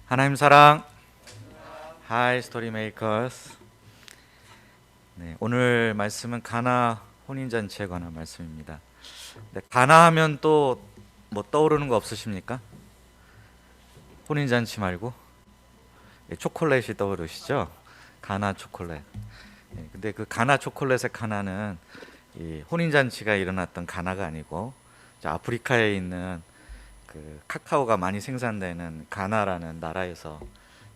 하나님 사랑, 하이 스토리 메이커스. 오늘 말씀은 가나 혼인잔치에 관한 말씀입니다. 가나 하면 또 뭐 떠오르는 거 없으십니까? 혼인잔치 말고 초콜릿이 떠오르시죠? 가나 초콜릿. 근데 그 가나 초콜릿의 가나는 이 혼인잔치가 일어났던 가나가 아니고 아프리카에 있는 그 카카오가 많이 생산되는 가나라는 나라에서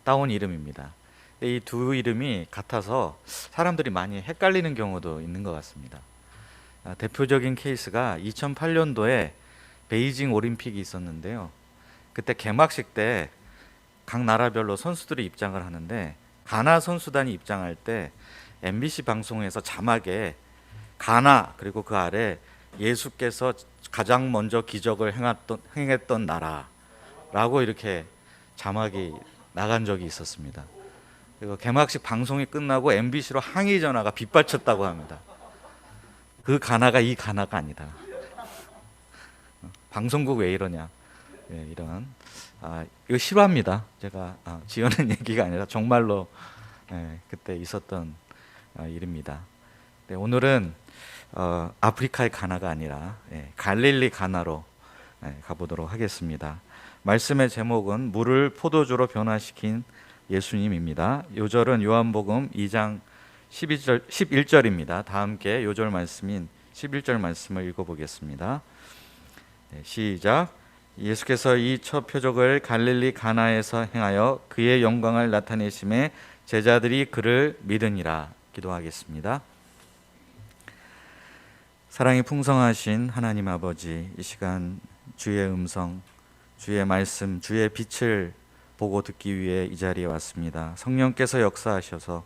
따온 이름입니다. 이 두 이름이 같아서 사람들이 많이 헷갈리는 경우도 있는 것 같습니다. 대표적인 케이스가 2008년도에 베이징 올림픽이 있었는데요. 그때 개막식 때 각 나라별로 선수들이 입장을 하는데 가나 선수단이 입장할 때 MBC 방송에서 자막에 가나 그리고 그 아래 예수께서 가장 먼저 기적을 행했던 나라라고 이렇게 자막이 나간 적이 있었습니다. 그리고 개막식 방송이 끝나고 MBC로 항의 전화가 빗발쳤다고 합니다. 그 가나가 이 가나가 아니다. 방송국 왜 이러냐. 이런 이거 실화입니다. 제가 지어낸 얘기가 아니라 정말로 그때 있었던 일입니다. 오늘은 아프리카의 가나가 아니라 갈릴리 가나로 가보도록 하겠습니다. 말씀의 제목은 물을 포도주로 변화시킨 예수님입니다. 요절은 요한복음 2장 11절입니다. 다 함께 요절 말씀인 11절 말씀을 읽어보겠습니다. 시작. 예수께서 이 첫 표적을 갈릴리 가나에서 행하여 그의 영광을 나타내심에 제자들이 그를 믿으니라. 기도하겠습니다. 사랑이 풍성하신 하나님 아버지, 이 시간 주의 음성, 주의 말씀, 주의 빛을 보고 듣기 위해 이 자리에 왔습니다. 성령께서 역사하셔서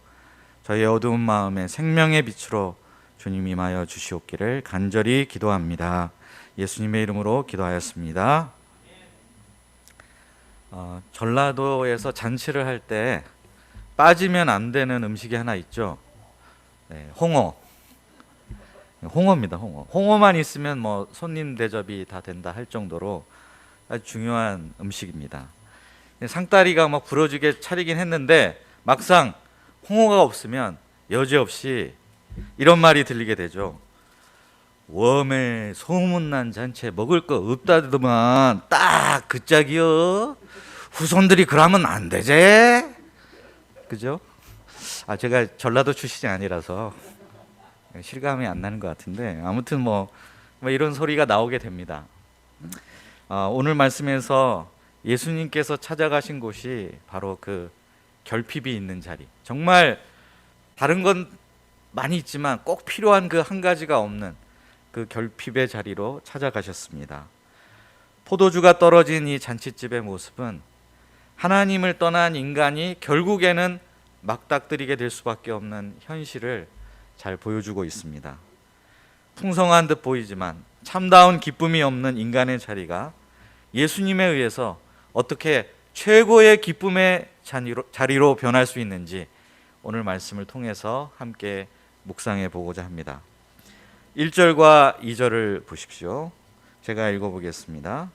저희의 어두운 마음에 생명의 빛으로 주님 임하여 주시옵기를 간절히 기도합니다. 예수님의 이름으로 기도하였습니다. 전라도에서 잔치를 할 때 빠지면 안 되는 음식이 하나 있죠. 홍어. 홍어입니다. 홍어만 있으면 뭐 손님 대접이 다 된다 할 정도로 아주 중요한 음식입니다. 상다리가 막 부러지게 차리긴 했는데 막상 홍어가 없으면 여지없이 이런 말이 들리게 되죠. 웜에 소문난 잔치에 먹을 거 없다더만 딱 그 짝이여. 후손들이 그러면 안 되제. 그죠? 제가 전라도 출신이 아니라서 실감이 안 나는 것 같은데 아무튼 뭐 이런 소리가 나오게 됩니다. 오늘 말씀에서 예수님께서 찾아가신 곳이 바로 그 결핍이 있는 자리, 정말 다른 건 많이 있지만 꼭 필요한 그 한 가지가 없는 그 결핍의 자리로 찾아가셨습니다. 포도주가 떨어진 이 잔칫집의 모습은 하나님을 떠난 인간이 결국에는 막닥뜨리게 될 수밖에 없는 현실을 잘 보여주고 있습니다. 풍성한 듯 보이지만 참다운 기쁨이 없는 인간의 자리가 예수님에 의해서 어떻게 최고의 기쁨의 자리로 변할 수 있는지 오늘 말씀을 통해서 함께 묵상해 보고자 합니다. 1절과 2절을 보십시오. 제가 읽어보겠습니다.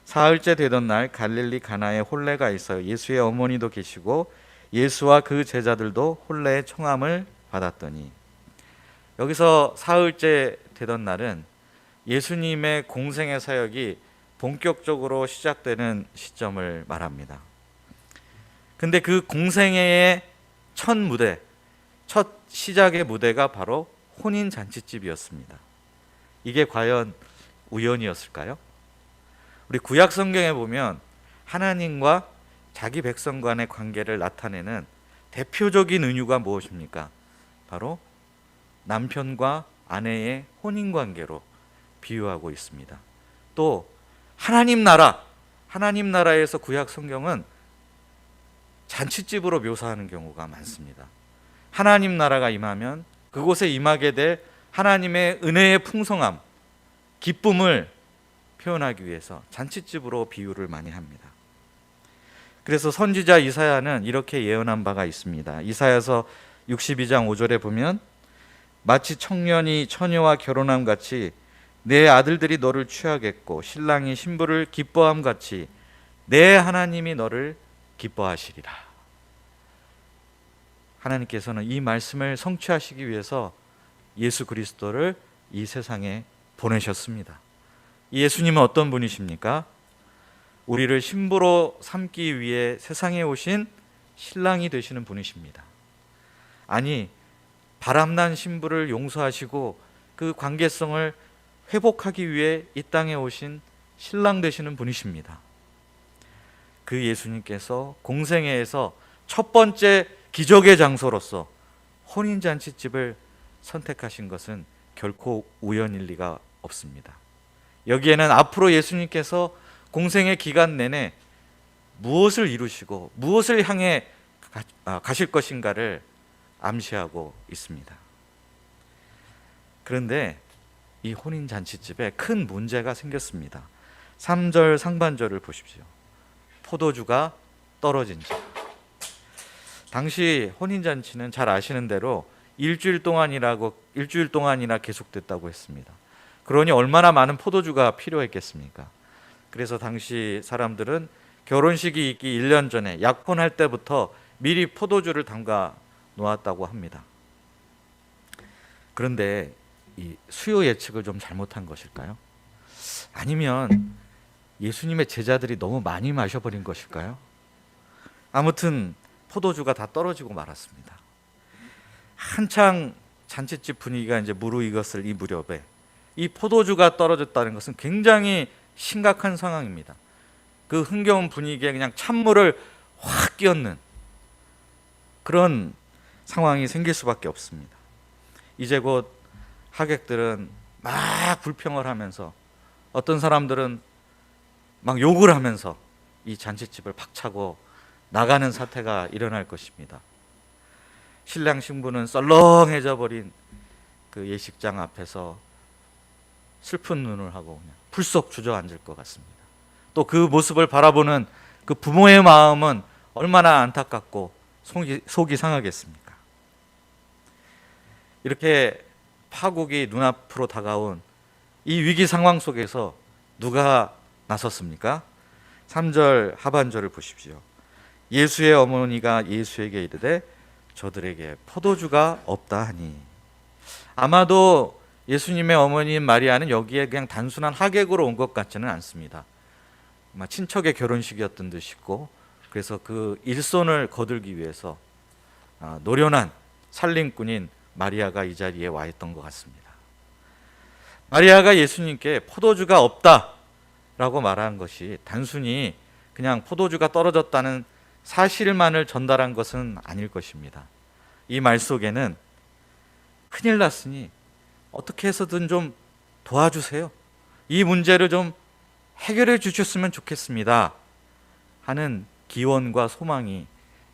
사흘째 되던 날 갈릴리 가나에 혼례가 있어 예수의 어머니도 계시고 예수와 그 제자들도 혼례의 청함을 받았더니, 여기서 사흘째 되던 날은 예수님의 공생의 사역이 본격적으로 시작되는 시점을 말합니다. 근데 그 공생애의 첫 무대, 첫 시작의 무대가 바로 혼인 잔치집이었습니다. 이게 과연 우연이었을까요? 우리 구약 성경에 보면 하나님과 자기 백성 간의 관계를 나타내는 대표적인 은유가 무엇입니까? 바로 남편과 아내의 혼인 관계로 비유하고 있습니다. 또 하나님 나라에서 구약 성경은 잔치집으로 묘사하는 경우가 많습니다. 하나님 나라가 임하면 그곳에 임하게 될 하나님의 은혜의 풍성함, 기쁨을 표현하기 위해서 잔치집으로 비유를 많이 합니다. 그래서 선지자 이사야는 이렇게 예언한 바가 있습니다. 이사야서 62장 5절에 보면 마치 청년이 처녀와 결혼함 같이 내 아들들이 너를 취하겠고 신랑이 신부를 기뻐함 같이 내 하나님이 너를 기뻐하시리라. 하나님께서는 이 말씀을 성취하시기 위해서 예수 그리스도를 이 세상에 보내셨습니다. 이 예수님은 어떤 분이십니까? 우리를 신부로 삼기 위해 세상에 오신 신랑이 되시는 분이십니다. 아니, 바람난 신부를 용서하시고 그 관계성을 회복하기 위해 이 땅에 오신 신랑 되시는 분이십니다. 그 예수님께서 공생애에서 첫 번째 기적의 장소로서 혼인잔치집을 선택하신 것은 결코 우연일 리가 없습니다. 여기에는 앞으로 예수님께서 공생의 기간 내내 무엇을 이루시고 무엇을 향해 가실 것인가를 암시하고 있습니다. 그런데 이 혼인잔치집에 큰 문제가 생겼습니다. 3절 상반절을 보십시오. 포도주가 떨어진 집. 당시 혼인잔치는 잘 아시는 대로 일주일 동안이나 계속됐다고 했습니다. 그러니 얼마나 많은 포도주가 필요했겠습니까? 그래서 당시 사람들은 결혼식이 있기 1년 전에 약혼할 때부터 미리 포도주를 담가 놓았다고 합니다. 그런데 이 수요 예측을 좀 잘못한 것일까요? 아니면 예수님의 제자들이 너무 많이 마셔버린 것일까요? 아무튼 포도주가 다 떨어지고 말았습니다. 한창 잔치집 분위기가 이제 무르익었을 이 무렵에 이 포도주가 떨어졌다는 것은 굉장히 심각한 상황입니다. 그 흥겨운 분위기에 그냥 찬물을 확 끼얹는 그런 상황이 생길 수밖에 없습니다. 이제 곧 하객들은 막 불평을 하면서 어떤 사람들은 막 욕을 하면서 이 잔치집을 박차고 나가는 사태가 일어날 것입니다. 신랑 신부는 썰렁해져 버린 그 예식장 앞에서 슬픈 눈을 하고 그냥 불쑥 주저앉을 것 같습니다. 또 그 모습을 바라보는 그 부모의 마음은 얼마나 안타깝고 속이 상하겠습니까? 이렇게 파국이 눈앞으로 다가온 이 위기 상황 속에서 누가 나섰습니까? 3절 하반절을 보십시오. 예수의 어머니가 예수에게 이르되 저들에게 포도주가 없다 하니. 아마도 예수님의 어머니인 마리아는 여기에 그냥 단순한 하객으로 온 것 같지는 않습니다. 아마 친척의 결혼식이었던 듯이고, 그래서 그 일손을 거들기 위해서 노련한 살림꾼인 마리아가 이 자리에 와 있던 것 같습니다. 마리아가 예수님께 포도주가 없다라고 말한 것이 단순히 그냥 포도주가 떨어졌다는 사실만을 전달한 것은 아닐 것입니다. 이 말 속에는 큰일 났으니 어떻게 해서든 좀 도와주세요. 이 문제를 좀 해결해 주셨으면 좋겠습니다 하는 기원과 소망이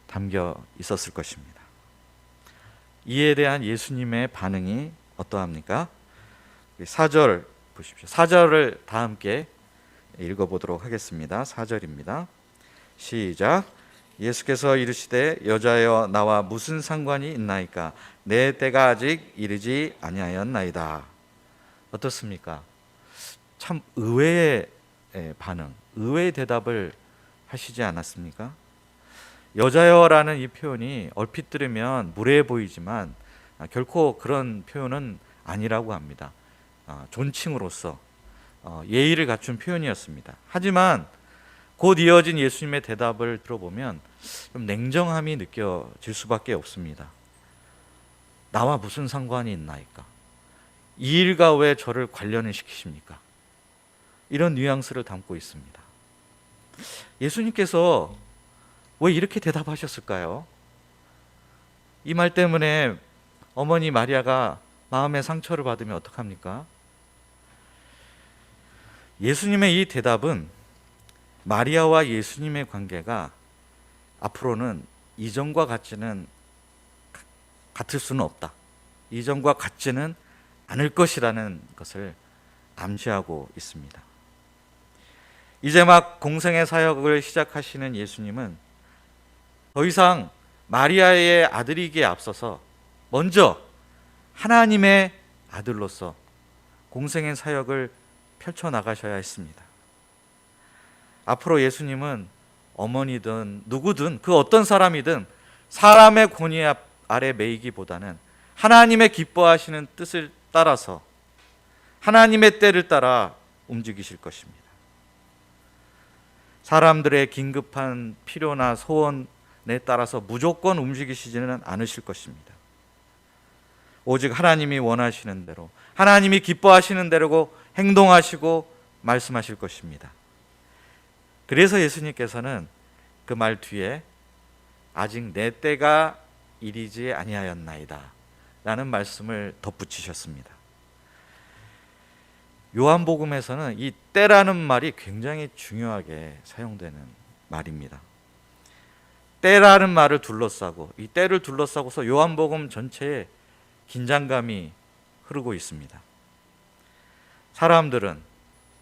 담겨 있었을 것입니다. 이에 대한 예수님의 반응이 어떠합니까? 4절 보십시오. 4절을 다 함께 읽어보도록 하겠습니다. 4절입니다. 시작. 예수께서 이르시되 여자여 나와 무슨 상관이 있나이까? 내 때가 아직 이르지 아니하였나이다. 어떻습니까? 참 의외의 반응, 의외의 대답을 하시지 않았습니까? 여자여라는 이 표현이 얼핏 들으면 무례해 보이지만 결코 그런 표현은 아니라고 합니다. 존칭으로서 예의를 갖춘 표현이었습니다. 하지만 곧 이어진 예수님의 대답을 들어보면 좀 냉정함이 느껴질 수밖에 없습니다. 나와 무슨 상관이 있나이까? 이 일과 왜 저를 관련을 시키십니까? 이런 뉘앙스를 담고 있습니다. 예수님께서 왜 이렇게 대답하셨을까요? 이 말 때문에 어머니 마리아가 마음의 상처를 받으면 어떡합니까? 예수님의 이 대답은 마리아와 예수님의 관계가 앞으로는 이전과 같을 수는 없다. 이전과 같지는 않을 것이라는 것을 암시하고 있습니다. 이제 막 공생의 사역을 시작하시는 예수님은 더 이상 마리아의 아들이기에 앞서서 먼저 하나님의 아들로서 공생의 사역을 펼쳐나가셔야 했습니다. 앞으로 예수님은 어머니든 누구든 그 어떤 사람이든 사람의 권위 아래 매이기보다는 하나님의 기뻐하시는 뜻을 따라서 하나님의 때를 따라 움직이실 것입니다. 사람들의 긴급한 필요나 소원에 따라서 무조건 움직이시지는 않으실 것입니다. 오직 하나님이 원하시는 대로, 하나님이 기뻐하시는 대로 행동하시고 말씀하실 것입니다. 그래서 예수님께서는 그 말 뒤에 아직 내 때가 이르지 아니하였나이다 라는 말씀을 덧붙이셨습니다. 요한복음에서는 이 때라는 말이 굉장히 중요하게 사용되는 말입니다. 때라는 말을 둘러싸고, 이 때를 둘러싸고서 요한복음 전체에 긴장감이 흐르고 있습니다. 사람들은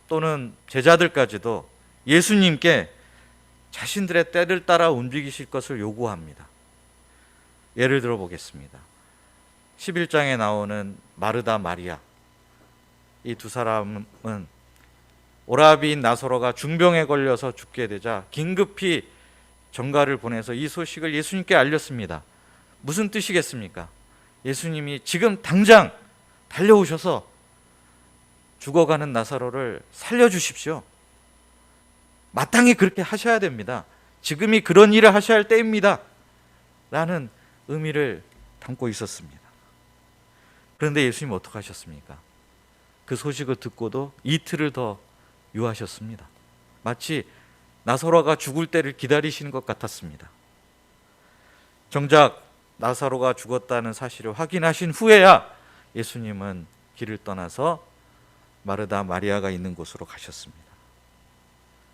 또는 제자들까지도 예수님께 자신들의 때를 따라 움직이실 것을 요구합니다. 예를 들어 보겠습니다. 11장에 나오는 마르다 마리아, 이 두 사람은 오라비인 나사로가 중병에 걸려서 죽게 되자 긴급히 전가를 보내서 이 소식을 예수님께 알렸습니다. 무슨 뜻이겠습니까? 예수님이 지금 당장 달려오셔서 죽어가는 나사로를 살려주십시오. 마땅히 그렇게 하셔야 됩니다. 지금이 그런 일을 하셔야 할 때입니다 라는 의미를 담고 있었습니다. 그런데 예수님은 어떻게 하셨습니까? 그 소식을 듣고도 이틀을 더 유하셨습니다. 마치 나사로가 죽을 때를 기다리시는 것 같았습니다. 정작 나사로가 죽었다는 사실을 확인하신 후에야 예수님은 길을 떠나서 마르다 마리아가 있는 곳으로 가셨습니다.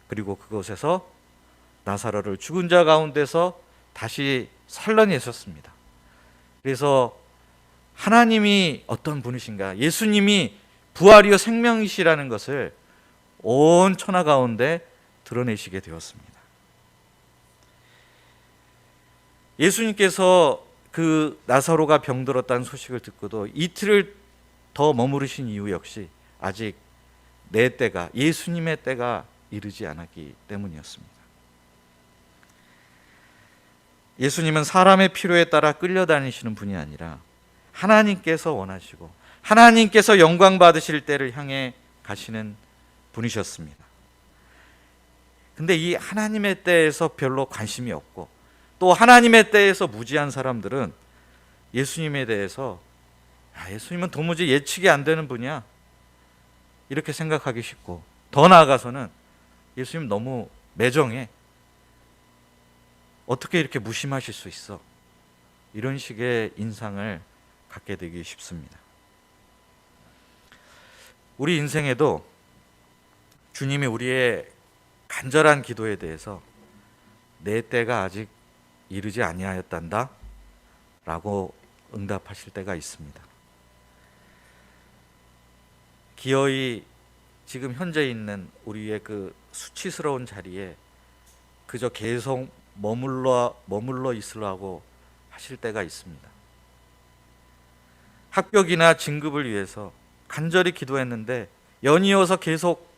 그리고 그곳에서 나사로를 죽은 자 가운데서 다시 살려내셨습니다. 그래서 하나님이 어떤 분이신가, 예수님이 부활이요 생명이시라는 것을 온 천하 가운데 드러내시게 되었습니다. 예수님께서 그 나사로가 병들었다는 소식을 듣고도 이틀을 더 머무르신 이유 역시 아직 내 때가, 예수님의 때가 이르지 않았기 때문이었습니다. 예수님은 사람의 필요에 따라 끌려다니시는 분이 아니라 하나님께서 원하시고 하나님께서 영광 받으실 때를 향해 가시는 분이셨습니다. 근데 이 하나님의 때에서 별로 관심이 없고 또 하나님의 때에서 무지한 사람들은 예수님에 대해서 예수님은 도무지 예측이 안 되는 분이야 이렇게 생각하기 쉽고, 더 나아가서는 예수님 너무 매정해, 어떻게 이렇게 무심하실 수 있어, 이런 식의 인상을 갖게 되기 쉽습니다. 우리 인생에도 주님이 우리의 간절한 기도에 대해서 내 때가 아직 이르지 아니하였단다 라고 응답하실 때가 있습니다. 기어이 지금 현재 있는 우리의 그 수치스러운 자리에 그저 계속 머물러 있으라고 하실 때가 있습니다. 합격이나 진급을 위해서 간절히 기도했는데 연이어서 계속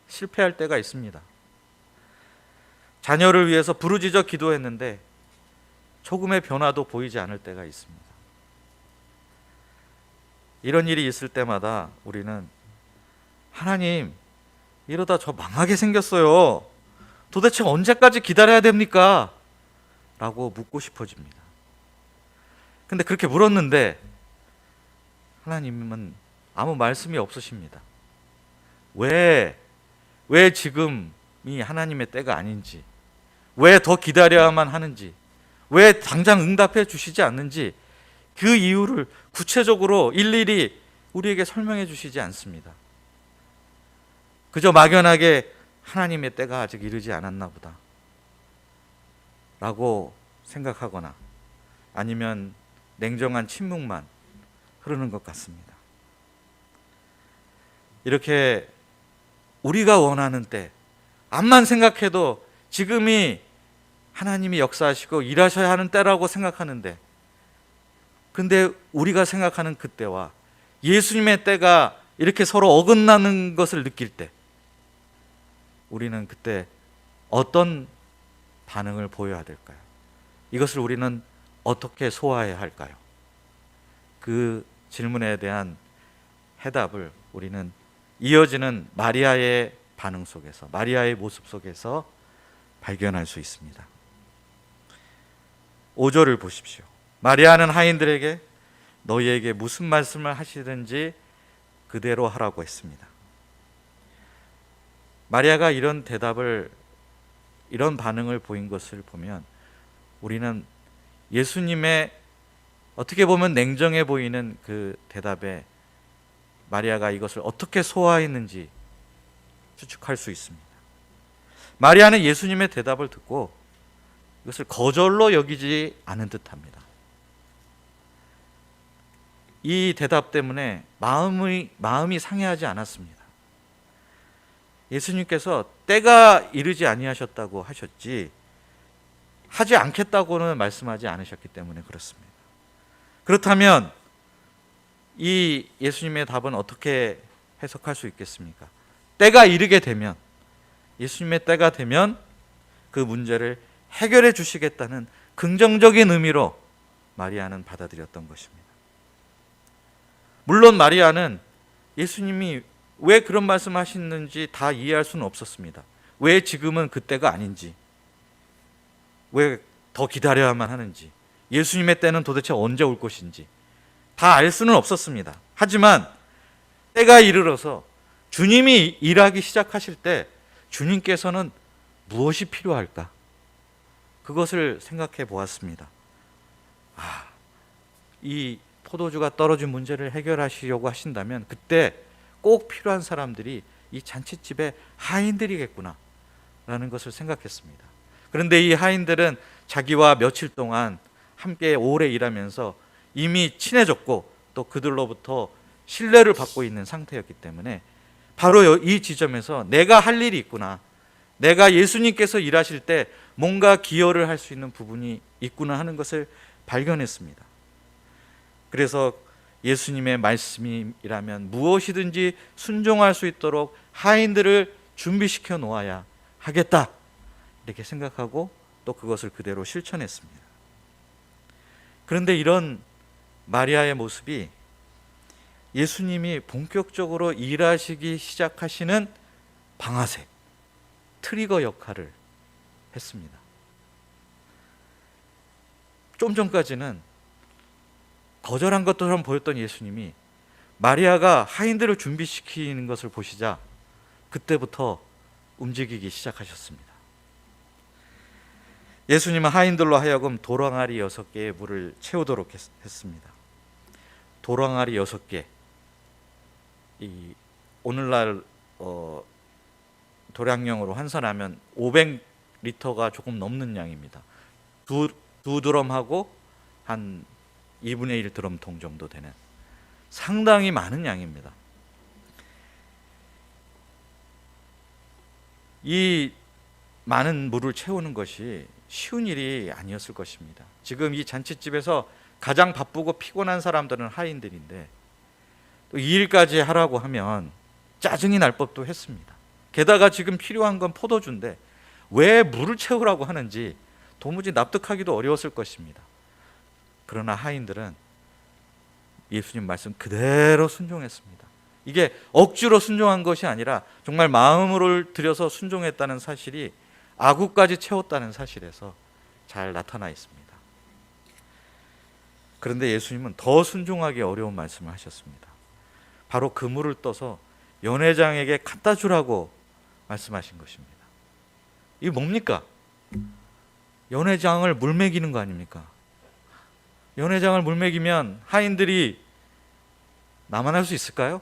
실패할 때가 있습니다. 자녀를 위해서 부르짖어 기도했는데 조금의 변화도 보이지 않을 때가 있습니다. 이런 일이 있을 때마다 우리는 하나님, 이러다 저 망하게 생겼어요. 도대체 언제까지 기다려야 됩니까? 라고 묻고 싶어집니다. 근데 그렇게 물었는데 하나님은 아무 말씀이 없으십니다. 왜 지금이 하나님의 때가 아닌지, 왜 더 기다려야만 하는지, 왜 당장 응답해 주시지 않는지 그 이유를 구체적으로 일일이 우리에게 설명해 주시지 않습니다. 그저 막연하게 하나님의 때가 아직 이르지 않았나 보다 라고 생각하거나 아니면 냉정한 침묵만 흐르는 것 같습니다. 이렇게 우리가 원하는 때, 암만 생각해도 지금이 하나님이 역사하시고 일하셔야 하는 때라고 생각하는데, 근데 우리가 생각하는 그때와 예수님의 때가 이렇게 서로 어긋나는 것을 느낄 때 우리는 그때 어떤 반응을 보여야 될까요? 이것을 우리는 어떻게 소화해야 할까요? 그 질문에 대한 해답을 우리는 이어지는 마리아의 반응 속에서, 마리아의 모습 속에서 발견할 수 있습니다. 5절을 보십시오. 마리아는 하인들에게 너희에게 무슨 말씀을 하시든지 그대로 하라고 했습니다. 마리아가 이런 대답을, 이런 반응을 보인 것을 보면 우리는 예수님의 어떻게 보면 냉정해 보이는 그 대답에 마리아가 이것을 어떻게 소화했는지 추측할 수 있습니다. 마리아는 예수님의 대답을 듣고 이것을 거절로 여기지 않은 듯합니다. 이 대답 때문에 마음이 상해하지 않았습니다. 예수님께서 때가 이르지 아니하셨다고 하셨지 하지 않겠다고는 말씀하지 않으셨기 때문에 그렇습니다. 그렇다면 이 예수님의 답은 어떻게 해석할 수 있겠습니까? 때가 이르게 되면, 예수님의 때가 되면 그 문제를 해결해 주시겠다는 긍정적인 의미로 마리아는 받아들였던 것입니다. 물론 마리아는 예수님이 왜 그런 말씀을 하시는지 다 이해할 수는 없었습니다. 왜 지금은 그때가 아닌지, 왜 더 기다려야만 하는지, 예수님의 때는 도대체 언제 올 것인지 다 알 수는 없었습니다. 하지만 때가 이르러서 주님이 일하기 시작하실 때 주님께서는 무엇이 필요할까? 그것을 생각해 보았습니다. 이 포도주가 떨어진 문제를 해결하시려고 하신다면 그때 꼭 필요한 사람들이 이 잔칫집의 하인들이겠구나 라는 것을 생각했습니다. 그런데 이 하인들은 자기와 며칠 동안 함께 오래 일하면서 이미 친해졌고 또 그들로부터 신뢰를 받고 있는 상태였기 때문에 바로 이 지점에서 내가 할 일이 있구나, 내가 예수님께서 일하실 때 뭔가 기여를 할 수 있는 부분이 있구나 하는 것을 발견했습니다. 그래서 예수님의 말씀이라면 무엇이든지 순종할 수 있도록 하인들을 준비시켜 놓아야 하겠다, 이렇게 생각하고 또 그것을 그대로 실천했습니다. 그런데 이런 마리아의 모습이 예수님이 본격적으로 일하시기 시작하시는 방아쇠, 트리거 역할을 했습니다. 좀 전까지는 거절한 것처럼 보였던 예수님이 마리아가 하인들을 준비시키는 것을 보시자 그때부터 움직이기 시작하셨습니다. 예수님은 하인들로 하여금 도랑아리 6개의 물을 채우도록 했습니다. 도랑아리 6개, 오늘날 도량령으로 환산하면 500리터가 조금 넘는 양입니다. 두 드럼하고 한 2분의 1 드럼통 정도 되는 상당히 많은 양입니다. 이 많은 물을 채우는 것이 쉬운 일이 아니었을 것입니다. 지금 이 잔칫집에서 가장 바쁘고 피곤한 사람들은 하인들인데 또 이 일까지 하라고 하면 짜증이 날 법도 했습니다. 게다가 지금 필요한 건 포도주인데 왜 물을 채우라고 하는지 도무지 납득하기도 어려웠을 것입니다. 그러나 하인들은 예수님 말씀 그대로 순종했습니다. 이게 억지로 순종한 것이 아니라 정말 마음을 들여서 순종했다는 사실이 아구까지 채웠다는 사실에서 잘 나타나 있습니다. 그런데 예수님은 더 순종하기 어려운 말씀을 하셨습니다. 바로 그 물을 떠서 연회장에게 갖다 주라고 말씀하신 것입니다. 이게 뭡니까? 연회장을 물 먹이는 거 아닙니까? 연회장을 물 먹이면 하인들이 나만 할 수 있을까요?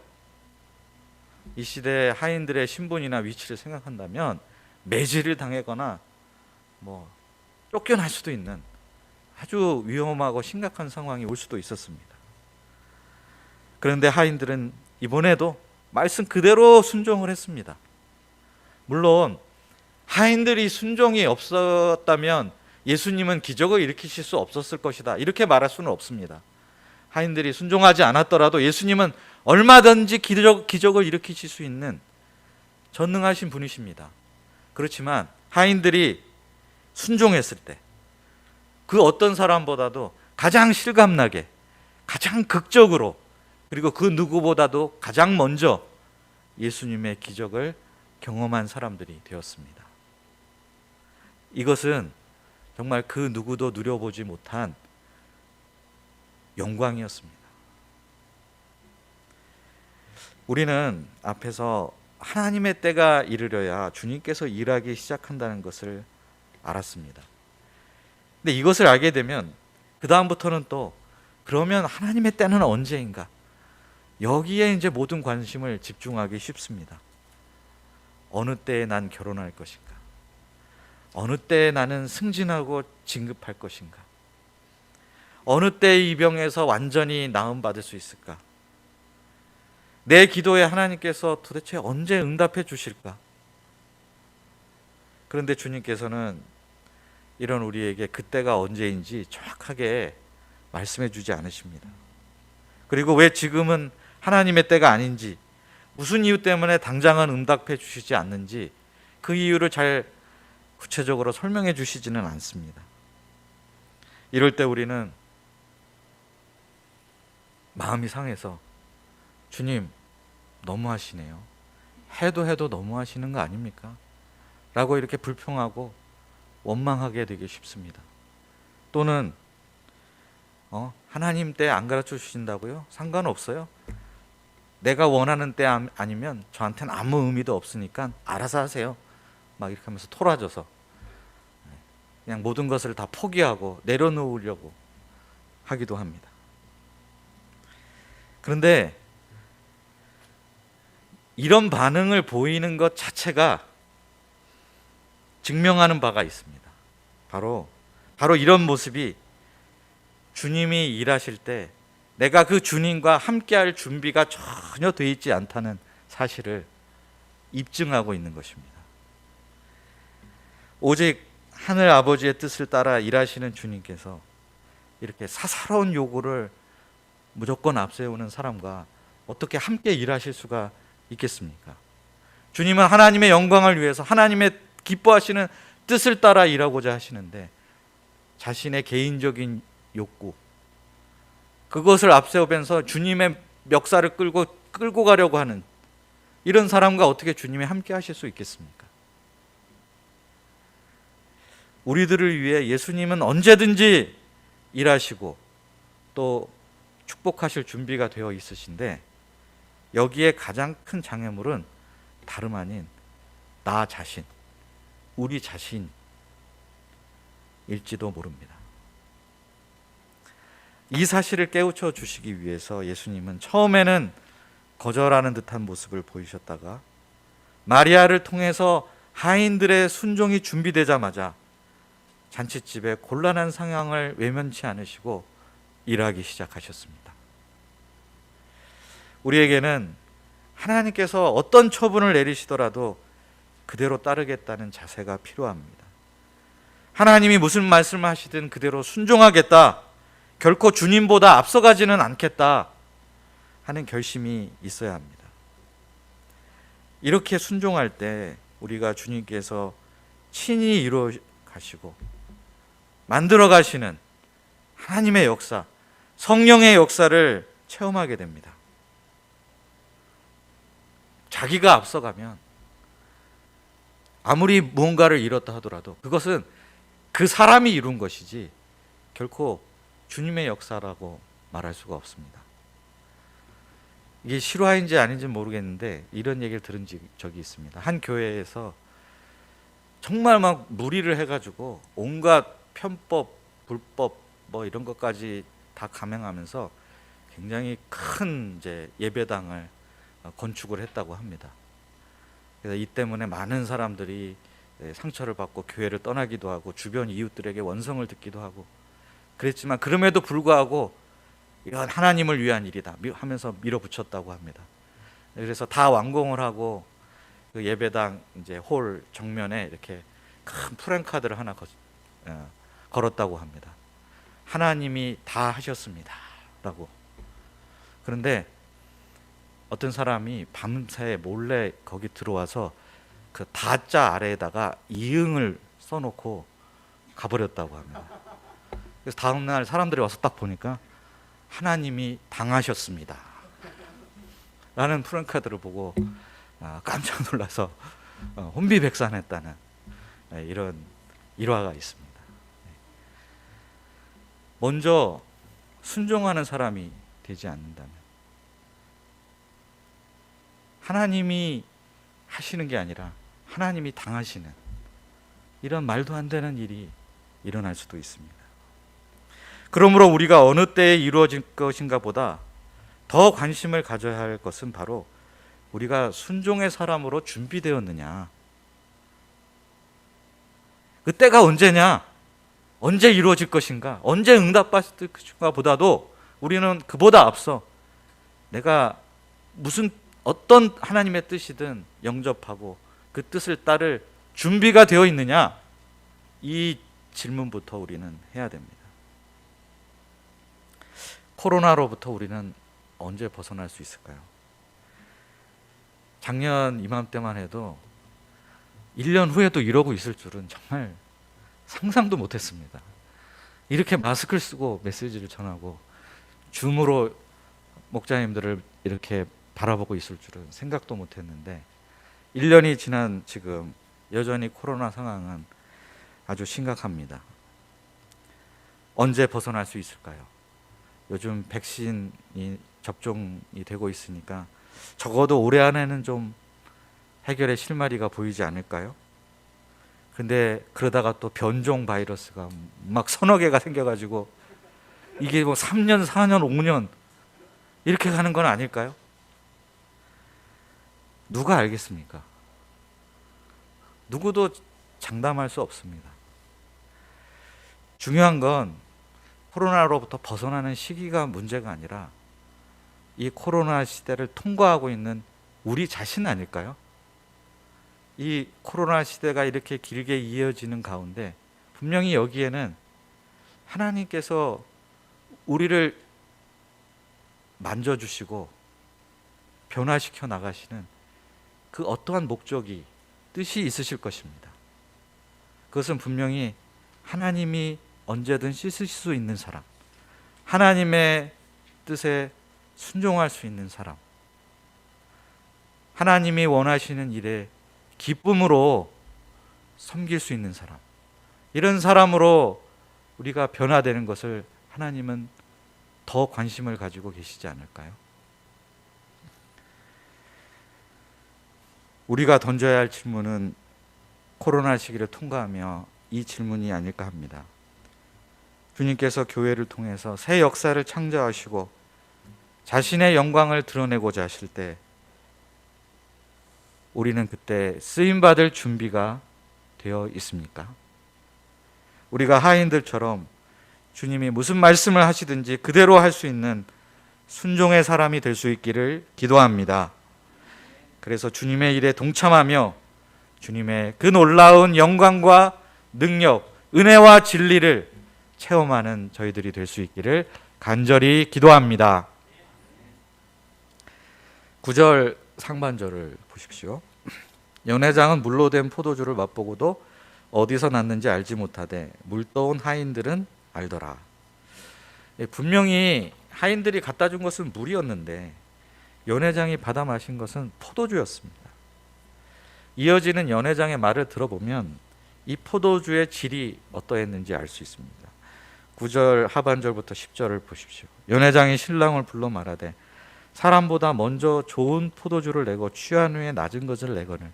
이 시대의 하인들의 신분이나 위치를 생각한다면 매질을 당하거나 쫓겨날 수도 있는 아주 위험하고 심각한 상황이 올 수도 있었습니다. 그런데 하인들은 이번에도 말씀 그대로 순종을 했습니다. 물론 하인들이 순종이 없었다면 예수님은 기적을 일으키실 수 없었을 것이다, 이렇게 말할 수는 없습니다. 하인들이 순종하지 않았더라도 예수님은 얼마든지 기적을 일으키실 수 있는 전능하신 분이십니다. 그렇지만 하인들이 순종했을 때 그 어떤 사람보다도 가장 실감나게, 가장 극적으로, 그리고 그 누구보다도 가장 먼저 예수님의 기적을 경험한 사람들이 되었습니다. 이것은 정말 그 누구도 누려보지 못한 영광이었습니다. 우리는 앞에서 하나님의 때가 이르러야 주님께서 일하기 시작한다는 것을 알았습니다. 근데 이것을 알게 되면 그 다음부터는 또 그러면 하나님의 때는 언제인가? 여기에 이제 모든 관심을 집중하기 쉽습니다. 어느 때에 난 결혼할 것인가? 어느 때에 나는 승진하고 진급할 것인가? 어느 때에 이 병에서 완전히 나음받을 수 있을까? 내 기도에 하나님께서 도대체 언제 응답해 주실까? 그런데 주님께서는 이런 우리에게 그때가 언제인지 정확하게 말씀해 주지 않으십니다. 그리고 왜 지금은 하나님의 때가 아닌지, 무슨 이유 때문에 당장은 응답해 주시지 않는지 그 이유를 잘 구체적으로 설명해 주시지는 않습니다. 이럴 때 우리는 마음이 상해서 주님 너무하시네요. 해도 너무하시는 거 아닙니까? 라고 이렇게 불평하고 원망하게 되기 쉽습니다. 또는 하나님 때 안 가르쳐 주신다고요? 상관없어요. 내가 원하는 때 아니면 저한테는 아무 의미도 없으니까 알아서 하세요. 막 이렇게 하면서 토라져서 그냥 모든 것을 다 포기하고 내려놓으려고 하기도 합니다. 그런데 이런 반응을 보이는 것 자체가 증명하는 바가 있습니다. 바로 이런 모습이 주님이 일하실 때 내가 그 주님과 함께할 준비가 전혀 되어 있지 않다는 사실을 입증하고 있는 것입니다. 오직 하늘 아버지의 뜻을 따라 일하시는 주님께서 이렇게 사사로운 요구를 무조건 앞세우는 사람과 어떻게 함께 일하실 수가 있겠습니까? 주님은 하나님의 영광을 위해서 하나님의 기뻐하시는 뜻을 따라 일하고자 하시는데 자신의 개인적인 욕구, 그것을 앞세우면서 주님의 멱살을 끌고 가려고 하는 이런 사람과 어떻게 주님이 함께 하실 수 있겠습니까? 우리들을 위해 예수님은 언제든지 일하시고 또 축복하실 준비가 되어 있으신데 여기에 가장 큰 장애물은 다름 아닌 나 자신, 우리 자신일지도 모릅니다. 이 사실을 깨우쳐 주시기 위해서 예수님은 처음에는 거절하는 듯한 모습을 보이셨다가 마리아를 통해서 하인들의 순종이 준비되자마자 잔칫집에 곤란한 상황을 외면치 않으시고 일하기 시작하셨습니다. 우리에게는 하나님께서 어떤 처분을 내리시더라도 그대로 따르겠다는 자세가 필요합니다. 하나님이 무슨 말씀을 하시든 그대로 순종하겠다, 결코 주님보다 앞서가지는 않겠다 하는 결심이 있어야 합니다. 이렇게 순종할 때 우리가 주님께서 친히 이루어 가시고 만들어 가시는 하나님의 역사, 성령의 역사를 체험하게 됩니다. 자기가 앞서가면 아무리 무언가를 이뤘다 하더라도 그것은 그 사람이 이룬 것이지 결코 주님의 역사라고 말할 수가 없습니다. 이게 실화인지 아닌지 모르겠는데 이런 얘기를 들은 적이 있습니다. 한 교회에서 정말 막 무리를 해가지고 온갖 편법, 불법 뭐 이런 것까지 다 감행하면서 굉장히 큰 이제 예배당을 건축을 했다고 합니다. 그래서 이 때문에 많은 사람들이 상처를 받고 교회를 떠나기도 하고 주변 이웃들에게 원성을 듣기도 하고 그랬지만 그럼에도 불구하고 이건 하나님을 위한 일이다 하면서 밀어붙였다고 합니다. 그래서 다 완공을 하고 그 예배당 이제 홀 정면에 이렇게 큰 프랜카드를 하나 걸었다고 합니다. 하나님이 다 하셨습니다 라고. 그런데 어떤 사람이 밤새 몰래 거기 들어와서 그 다자 아래에다가 이응을 써놓고 가버렸다고 합니다. 그래서 다음날 사람들이 와서 딱 보니까 하나님이 당하셨습니다 라는 프랜카드를 보고 깜짝 놀라서 혼비백산했다는 이런 일화가 있습니다. 먼저 순종하는 사람이 되지 않는다면, 하나님이 하시는 게 아니라 하나님이 당하시는 이런 말도 안 되는 일이 일어날 수도 있습니다. 그러므로 우리가 어느 때에 이루어질 것인가 보다 더 관심을 가져야 할 것은 바로 우리가 순종의 사람으로 준비되었느냐, 그때가 언제냐, 언제 이루어질 것인가, 언제 응답받을 것인가 보다도 우리는 그보다 앞서 내가 무슨 어떤 하나님의 뜻이든 영접하고 그 뜻을 따를 준비가 되어 있느냐, 이 질문부터 우리는 해야 됩니다. 코로나로부터 우리는 언제 벗어날 수 있을까요? 작년 이맘때만 해도 1년 후에도 이러고 있을 줄은 정말 상상도 못했습니다. 이렇게 마스크를 쓰고 메시지를 전하고 줌으로 목자님들을 이렇게 바라보고 있을 줄은 생각도 못했는데 1년이 지난 지금 여전히 코로나 상황은 아주 심각합니다. 언제 벗어날 수 있을까요? 요즘 백신이 접종이 되고 있으니까 적어도 올해 안에는 좀 해결의 실마리가 보이지 않을까요? 근데 그러다가 또 변종 바이러스가 막 서너 개가 생겨가지고 이게 뭐 3년, 4년, 5년 이렇게 가는 건 아닐까요? 누가 알겠습니까? 누구도 장담할 수 없습니다. 중요한 건 코로나로부터 벗어나는 시기가 문제가 아니라 이 코로나 시대를 통과하고 있는 우리 자신 아닐까요? 이 코로나 시대가 이렇게 길게 이어지는 가운데 분명히 여기에는 하나님께서 우리를 만져주시고 변화시켜 나가시는 그 어떠한 목적이, 뜻이 있으실 것입니다. 그것은 분명히 하나님이 언제든 씻으실 수 있는 사람, 하나님의 뜻에 순종할 수 있는 사람, 하나님이 원하시는 일에 기쁨으로 섬길 수 있는 사람, 이런 사람으로 우리가 변화되는 것을 하나님은 더 관심을 가지고 계시지 않을까요? 우리가 던져야 할 질문은 코로나 시기를 통과하며 이 질문이 아닐까 합니다. 주님께서 교회를 통해서 새 역사를 창조하시고 자신의 영광을 드러내고자 하실 때 우리는 그때 쓰임받을 준비가 되어 있습니까? 우리가 하인들처럼 주님이 무슨 말씀을 하시든지 그대로 할 수 있는 순종의 사람이 될 수 있기를 기도합니다. 그래서 주님의 일에 동참하며 주님의 그 놀라운 영광과 능력, 은혜와 진리를 체험하는 저희들이 될 수 있기를 간절히 기도합니다. 9절 상반절을 보십시오. 연회장은 물로 된 포도주를 맛보고도 어디서 났는지 알지 못하되 물떠온 하인들은 알더라. 분명히 하인들이 갖다 준 것은 물이었는데 연회장이 받아 마신 것은 포도주였습니다. 이어지는 연회장의 말을 들어보면 이 포도주의 질이 어떠했는지 알 수 있습니다. 9절 하반절부터 10절을 보십시오. 연회장이 신랑을 불러 말하되 사람보다 먼저 좋은 포도주를 내고 취한 후에 낮은 것을 내거늘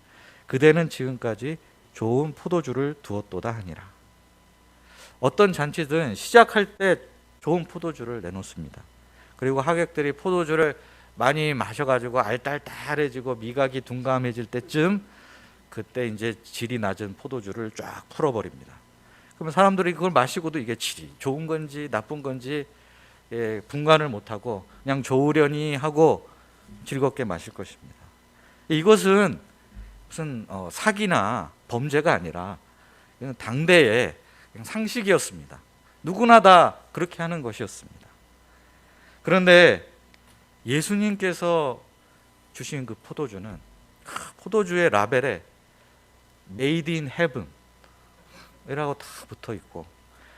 그대는 지금까지 좋은 포도주를 두었도다 하니라. 어떤 잔치든 시작할 때 좋은 포도주를 내놓습니다. 그리고 하객들이 포도주를 많이 마셔가지고 알딸딸해지고 미각이 둔감해질 때쯤 그때 이제 질이 낮은 포도주를 쫙 풀어버립니다. 그러면 사람들이 그걸 마시고도 이게 질이 좋은 건지 나쁜 건지 분간을 못하고 그냥 좋으려니 하고 즐겁게 마실 것입니다. 이것은 무슨 사기나 범죄가 아니라 당대의 상식이었습니다. 누구나 다 그렇게 하는 것이었습니다. 그런데 예수님께서 주신 그 포도주는 포도주의 라벨에 Made in Heaven, 이라고 다 붙어 있고,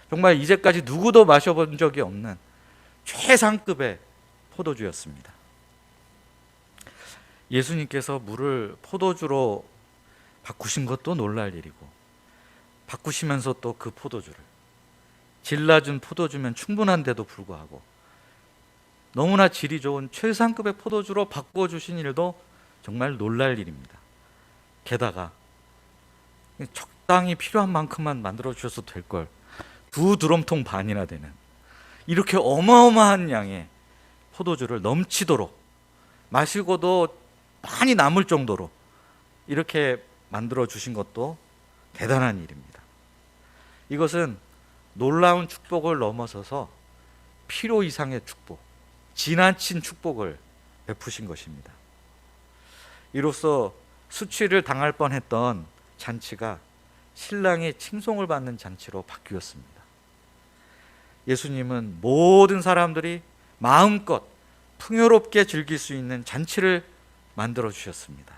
정말 이제까지 누구도 마셔본 적이 없는 최상급의 포도주였습니다. 예수님께서 물을 포도주로 바꾸신 것도 놀랄 일이고, 바꾸시면서 또 그 포도주를 질 낮은 포도주면 충분한데도 불구하고 너무나 질이 좋은 최상급의 포도주로 바꿔주신 일도 정말 놀랄 일입니다. 게다가 적당히 필요한 만큼만 만들어 주셔서 될 걸, 2드럼통 반이나 되는 이렇게 어마어마한 양의 포도주를 넘치도록, 마시고도 많이 남을 정도로 이렇게 만들어 주신 것도 대단한 일입니다. 이것은 놀라운 축복을 넘어서서 필요 이상의 축복, 지나친 축복을 베푸신 것입니다. 이로써 수치를 당할 뻔했던 잔치가 신랑의 칭송을 받는 잔치로 바뀌었습니다. 예수님은 모든 사람들이 마음껏 풍요롭게 즐길 수 있는 잔치를 만들어 주셨습니다.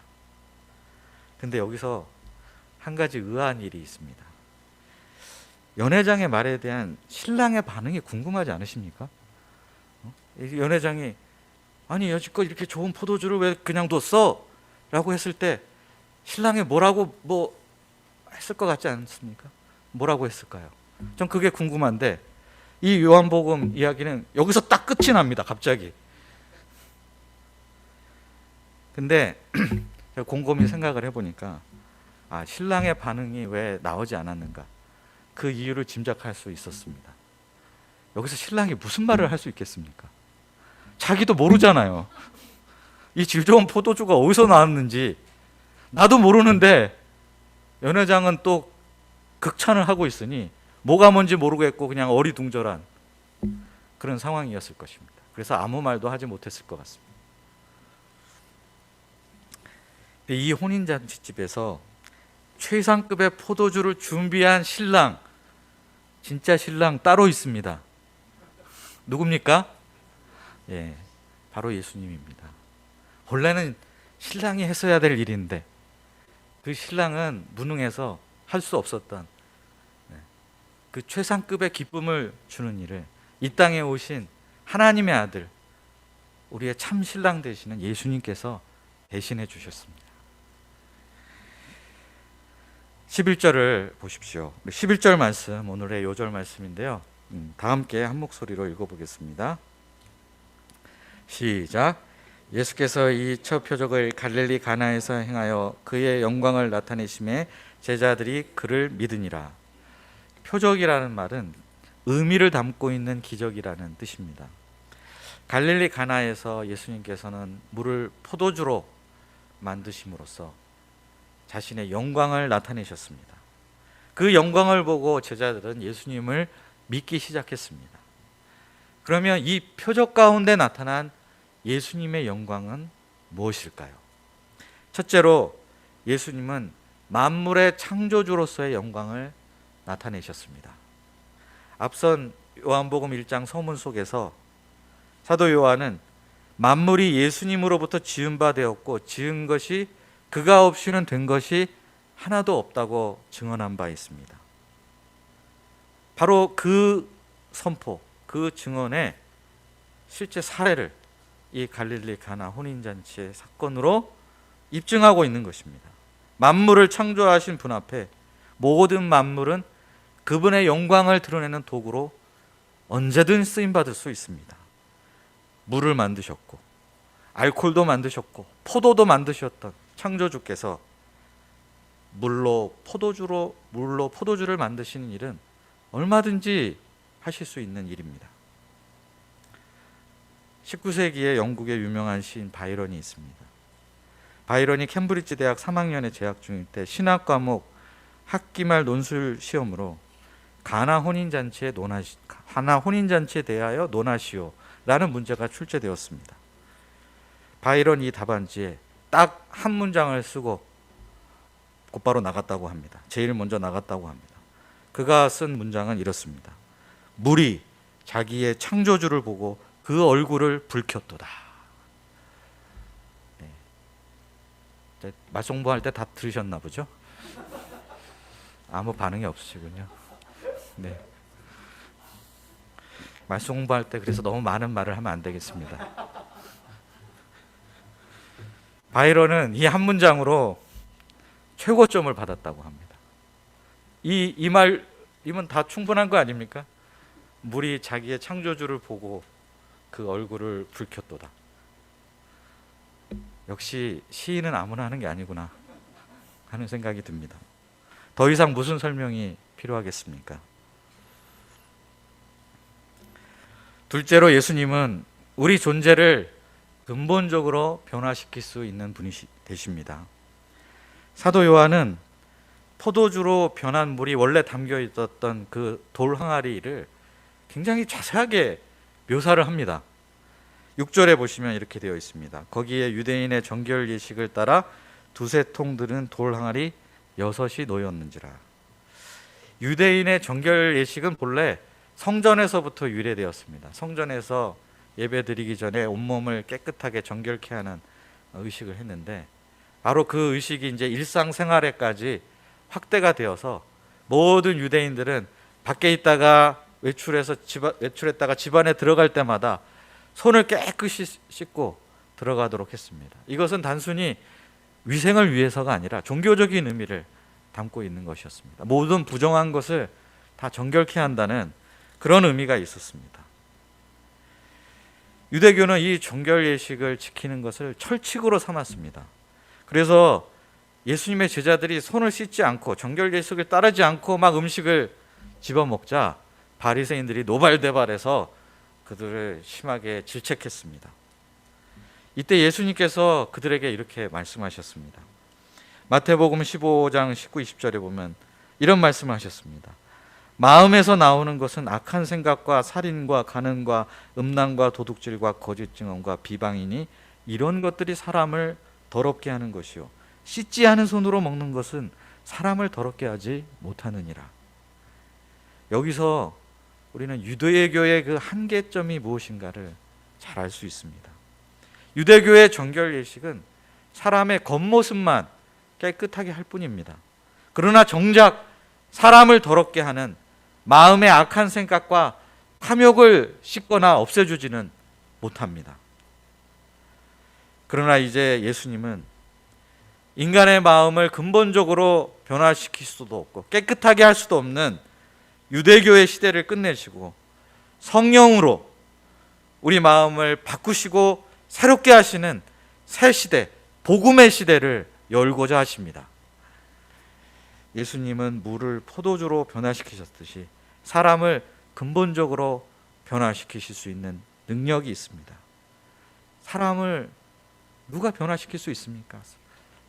근데 여기서 한 가지 의아한 일이 있습니다. 연회장의 말에 대한 신랑의 반응이 궁금하지 않으십니까? 연회장이 아니 여지껏 이렇게 좋은 포도주를 왜 그냥 뒀어? 라고 했을 때 신랑이 뭐라고 했을 것 같지 않습니까? 뭐라고 했을까요? 전 그게 궁금한데, 이 요한복음 이야기는 여기서 딱 끝이 납니다. 갑자기. 근데 제가 곰곰이 생각을 해보니까 신랑의 반응이 왜 나오지 않았는가, 그 이유를 짐작할 수 있었습니다. 여기서 신랑이 무슨 말을 할 수 있겠습니까? 자기도 모르잖아요. 이 질 좋은 포도주가 어디서 나왔는지 나도 모르는데 연회장은 또 극찬을 하고 있으니 뭐가 뭔지 모르겠고 그냥 어리둥절한 그런 상황이었을 것입니다. 그래서 아무 말도 하지 못했을 것 같습니다. 이 혼인잔치집에서 최상급의 포도주를 준비한 신랑, 진짜 신랑 따로 있습니다. 누굽니까? 예, 바로 예수님입니다. 원래는 신랑이 했어야 될 일인데 그 신랑은 무능해서 할 수 없었던 그 최상급의 기쁨을 주는 일을 이 땅에 오신 하나님의 아들, 우리의 참 신랑 되시는 예수님께서 대신해 주셨습니다. 11절을 보십시오. 11절 말씀, 오늘의 요절 말씀인데요. 다 함께 한 목소리로 읽어보겠습니다. 시작. 예수께서 이 첫 표적을 갈릴리 가나에서 행하여 그의 영광을 나타내심에 제자들이 그를 믿으니라. 표적이라는 말은 의미를 담고 있는 기적이라는 뜻입니다. 갈릴리 가나에서 예수님께서는 물을 포도주로 만드심으로써 자신의 영광을 나타내셨습니다. 그 영광을 보고 제자들은 예수님을 믿기 시작했습니다. 그러면 이 표적 가운데 나타난 예수님의 영광은 무엇일까요? 첫째로 예수님은 만물의 창조주로서의 영광을 나타내셨습니다. 앞선 요한복음 1장 서문 속에서 사도 요한은 만물이 예수님으로부터 지은 바 되었고 지은 것이 그가 없이는 된 것이 하나도 없다고 증언한 바 있습니다. 바로 그 선포, 그 증언의 실제 사례를 이 갈릴리 가나 혼인잔치의 사건으로 입증하고 있는 것입니다. 만물을 창조하신 분 앞에 모든 만물은 그분의 영광을 드러내는 도구로 언제든 쓰임받을 수 있습니다. 물을 만드셨고 알코올도 만드셨고 포도도 만드셨던 창조주께서 물로 포도주를 만드시는 일은 얼마든지 하실 수 있는 일입니다. 19세기에 영국의 유명한 시인 바이런이 있습니다. 바이런이 캠브리지 대학 3학년에 재학 중일 때 신학 과목 학기말 논술 시험으로 가나 혼인잔치에 대하여 논하시오 라는 문제가 출제되었습니다. 바이런 이 답안지에 딱 한 문장을 쓰고 곧바로 나갔다고 합니다. 제일 먼저 나갔다고 합니다. 그가 쓴 문장은 이렇습니다. 물이 자기의 창조주를 보고 그 얼굴을 붉혔도다. 네. 말송부할 때 답 들으셨나 보죠? 아무 반응이 없으시군요. 네. 말씀 공부할 때 그래서 너무 많은 말을 하면 안 되겠습니다. 바이런은 이 한 문장으로 최고점을 받았다고 합니다. 이 말이면 다 충분한 거 아닙니까? 물이 자기의 창조주를 보고 그 얼굴을 붉혔도다. 역시 시인은 아무나 하는 게 아니구나 하는 생각이 듭니다. 더 이상 무슨 설명이 필요하겠습니까? 둘째로 예수님은 우리 존재를 근본적으로 변화시킬 수 있는 분이 되십니다. 사도 요한은 포도주로 변한 물이 원래 담겨 있었던 그 돌 항아리를 굉장히 자세하게 묘사를 합니다. 6절에 보시면 이렇게 되어 있습니다. 거기에 유대인의 정결 예식을 따라 두세 통 들은 돌 항아리 6이 놓였는지라. 유대인의 정결 예식은 본래 성전에서부터 유래되었습니다. 성전에서 예배 드리기 전에 온몸을 깨끗하게 정결케 하는 의식을 했는데, 바로 그 의식이 이제 일상생활에까지 확대가 되어서 모든 유대인들은 밖에 있다가 외출했다가 집안에 들어갈 때마다 손을 깨끗이 씻고 들어가도록 했습니다. 이것은 단순히 위생을 위해서가 아니라 종교적인 의미를 담고 있는 것이었습니다. 모든 부정한 것을 다 정결케 한다는 그런 의미가 있었습니다. 유대교는 이 정결 예식을 지키는 것을 철칙으로 삼았습니다. 그래서 예수님의 제자들이 손을 씻지 않고 정결 예식을 따르지 않고 막 음식을 집어먹자 바리새인들이 노발대발해서 그들을 심하게 질책했습니다. 이때 예수님께서 그들에게 이렇게 말씀하셨습니다. 마태복음 15장 19, 20절에 보면 이런 말씀을 하셨습니다. 마음에서 나오는 것은 악한 생각과 살인과 간음과 음란과 도둑질과 거짓 증언과 비방이니 이런 것들이 사람을 더럽게 하는 것이요 씻지 않은 손으로 먹는 것은 사람을 더럽게 하지 못하느니라. 여기서 우리는 유대교의 그 한계점이 무엇인가를 잘 알 수 있습니다. 유대교의 정결 예식은 사람의 겉모습만 깨끗하게 할 뿐입니다. 그러나 정작 사람을 더럽게 하는 마음의 악한 생각과 탐욕을 씻거나 없애주지는 못합니다. 그러나 이제 예수님은 인간의 마음을 근본적으로 변화시킬 수도 없고 깨끗하게 할 수도 없는 유대교의 시대를 끝내시고 성령으로 우리 마음을 바꾸시고 새롭게 하시는 새 시대, 복음의 시대를 열고자 하십니다. 예수님은 물을 포도주로 변화시키셨듯이 사람을 근본적으로 변화시키실 수 있는 능력이 있습니다. 사람을 누가 변화시킬 수 있습니까?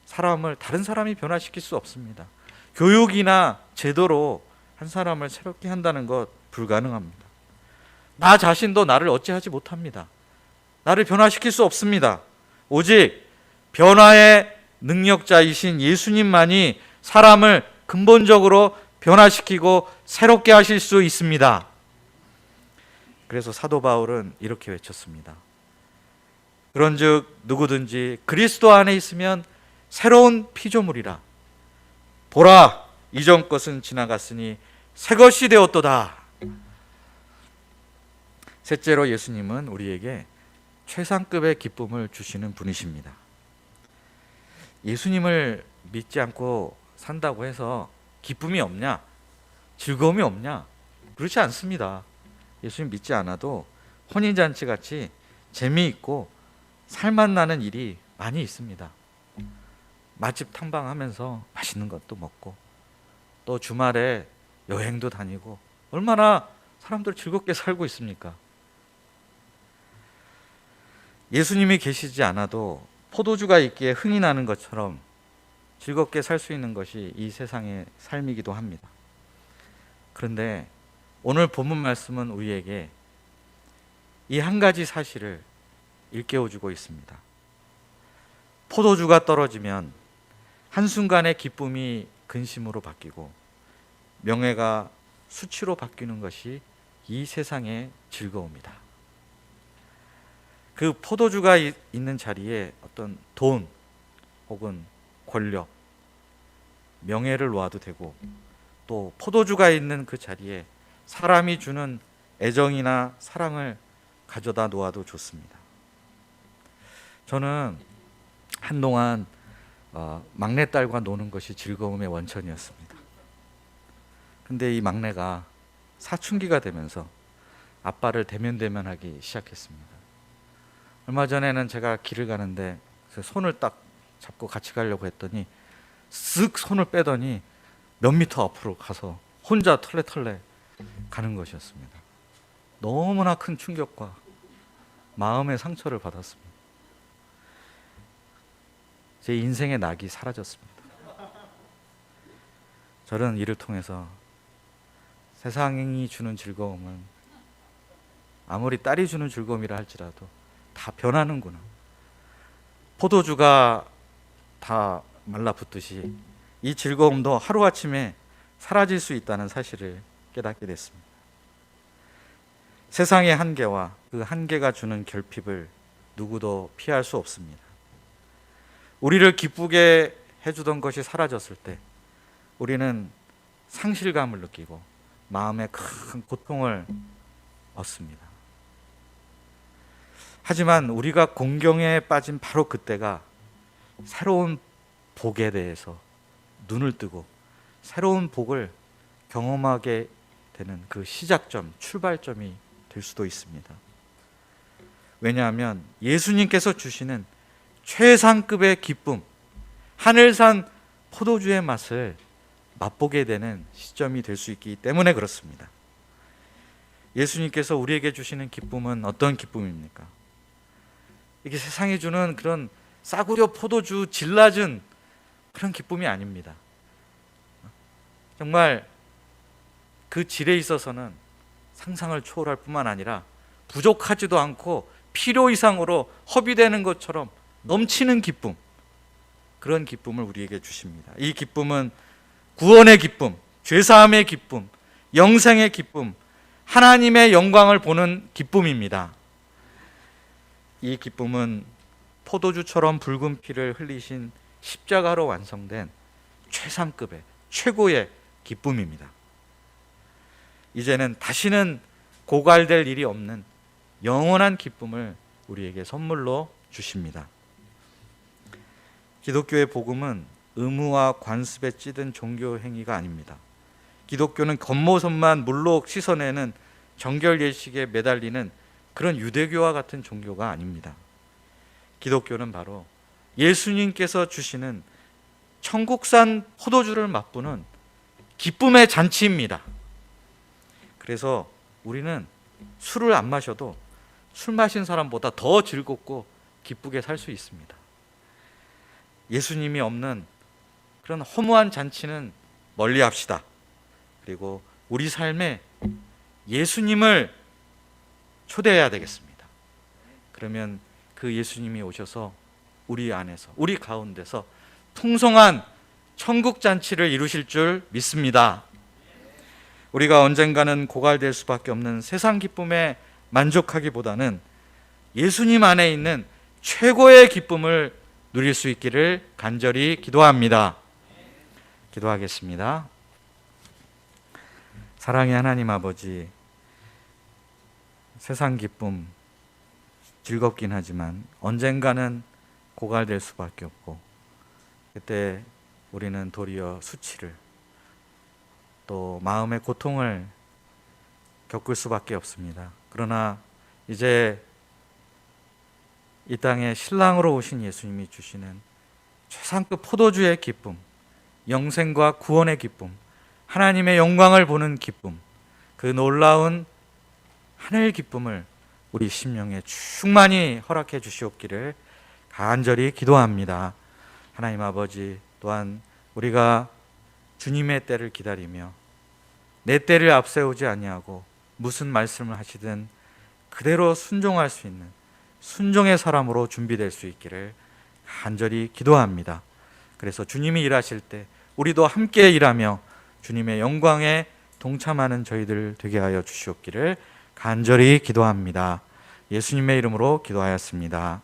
사람을 다른 사람이 변화시킬 수 없습니다. 교육이나 제도로 한 사람을 새롭게 한다는 것 불가능합니다. 나 자신도 나를 어찌하지 못합니다. 나를 변화시킬 수 없습니다. 오직 변화의 능력자이신 예수님만이 사람을 근본적으로 변화시키고 새롭게 하실 수 있습니다. 그래서 사도 바울은 이렇게 외쳤습니다. 그런즉 누구든지 그리스도 안에 있으면 새로운 피조물이라. 보라, 이전 것은 지나갔으니 새 것이 되었도다. 셋째로 예수님은 우리에게 최상급의 기쁨을 주시는 분이십니다. 예수님을 믿지 않고 산다고 해서 기쁨이 없냐? 즐거움이 없냐? 그렇지 않습니다. 예수님 믿지 않아도 혼인잔치 같이 재미있고 살맛나는 일이 많이 있습니다. 맛집 탐방하면서 맛있는 것도 먹고 또 주말에 여행도 다니고 얼마나 사람들 즐겁게 살고 있습니까? 예수님이 계시지 않아도 포도주가 있기에 흥이 나는 것처럼 즐겁게 살 수 있는 것이 이 세상의 삶이기도 합니다. 그런데 오늘 본문 말씀은 우리에게 이 한 가지 사실을 일깨워주고 있습니다. 포도주가 떨어지면 한순간에 기쁨이 근심으로 바뀌고 명예가 수치로 바뀌는 것이 이 세상의 즐거움이다. 그 포도주가 있는 자리에 어떤 돈 혹은 권력, 명예를 놓아도 되고 또 포도주가 있는 그 자리에 사람이 주는 애정이나 사랑을 가져다 놓아도 좋습니다. 저는 한동안 막내딸과 노는 것이 즐거움의 원천이었습니다. 근데 이 막내가 사춘기가 되면서 아빠를 대면대면하기 시작했습니다. 얼마 전에는 제가 길을 가는데 손을 딱 잡고 같이 가려고 했더니 쓱 손을 빼더니 몇 미터 앞으로 가서 혼자 털레털레 가는 것이었습니다. 너무나 큰 충격과 마음의 상처를 받았습니다. 제 인생의 낙이 사라졌습니다. 저는 이를 통해서 세상이 주는 즐거움은 아무리 딸이 주는 즐거움이라 할지라도 다 변하는구나. 포도주가 다 말라붙듯이 이 즐거움도 하루아침에 사라질 수 있다는 사실을 깨닫게 됐습니다. 세상의 한계와 그 한계가 주는 결핍을 누구도 피할 수 없습니다. 우리를 기쁘게 해주던 것이 사라졌을 때 우리는 상실감을 느끼고 마음에 큰 고통을 얻습니다. 하지만 우리가 공경에 빠진 바로 그때가 새로운 복에 대해서 눈을 뜨고 새로운 복을 경험하게 되는 그 시작점, 출발점이 될 수도 있습니다. 왜냐하면 예수님께서 주시는 최상급의 기쁨, 하늘산 포도주의 맛을 맛보게 되는 시점이 될 수 있기 때문에 그렇습니다. 예수님께서 우리에게 주시는 기쁨은 어떤 기쁨입니까? 이게 세상이 주는 그런 싸구려 포도주 질 낮은 그런 기쁨이 아닙니다. 정말 그 질에 있어서는 상상을 초월할 뿐만 아니라 부족하지도 않고 필요 이상으로 허비되는 것처럼 넘치는 기쁨, 그런 기쁨을 우리에게 주십니다. 이 기쁨은 구원의 기쁨, 죄사함의 기쁨, 영생의 기쁨, 하나님의 영광을 보는 기쁨입니다. 이 기쁨은 포도주처럼 붉은 피를 흘리신 십자가로 완성된 최상급의 최고의 기쁨입니다. 이제는 다시는 고갈될 일이 없는 영원한 기쁨을 우리에게 선물로 주십니다. 기독교의 복음은 의무와 관습에 찌든 종교 행위가 아닙니다. 기독교는 겉모습만 물로 씻어내는 정결 예식에 매달리는 그런 유대교와 같은 종교가 아닙니다. 기독교는 바로 예수님께서 주시는 천국산 포도주를 맛보는 기쁨의 잔치입니다. 그래서 우리는 술을 안 마셔도 술 마신 사람보다 더 즐겁고 기쁘게 살 수 있습니다. 예수님이 없는 그런 허무한 잔치는 멀리 합시다. 그리고 우리 삶에 예수님을 초대해야 되겠습니다. 그러면 그 예수님이 오셔서 우리 안에서, 우리 가운데서 풍성한 천국 잔치를 이루실 줄 믿습니다. 우리가 언젠가는 고갈될 수밖에 없는 세상 기쁨에 만족하기보다는 예수님 안에 있는 최고의 기쁨을 누릴 수 있기를 간절히 기도합니다. 기도하겠습니다. 사랑의 하나님 아버지, 세상 기쁨 즐겁긴 하지만 언젠가는 고갈될 수밖에 없고, 그때 우리는 도리어 수치를, 또 마음의 고통을 겪을 수밖에 없습니다. 그러나 이제 이 땅에 신랑으로 오신 예수님이 주시는 최상급 포도주의 기쁨, 영생과 구원의 기쁨, 하나님의 영광을 보는 기쁨, 그 놀라운 하늘 기쁨을 우리 심령에 충만히 허락해 주시옵기를 간절히 기도합니다. 하나님 아버지, 또한 우리가 주님의 때를 기다리며 내 때를 앞세우지 아니하고 무슨 말씀을 하시든 그대로 순종할 수 있는 순종의 사람으로 준비될 수 있기를 간절히 기도합니다. 그래서 주님이 일하실 때 우리도 함께 일하며 주님의 영광에 동참하는 저희들 되게 하여 주시옵기를 간절히 기도합니다. 예수님의 이름으로 기도하였습니다.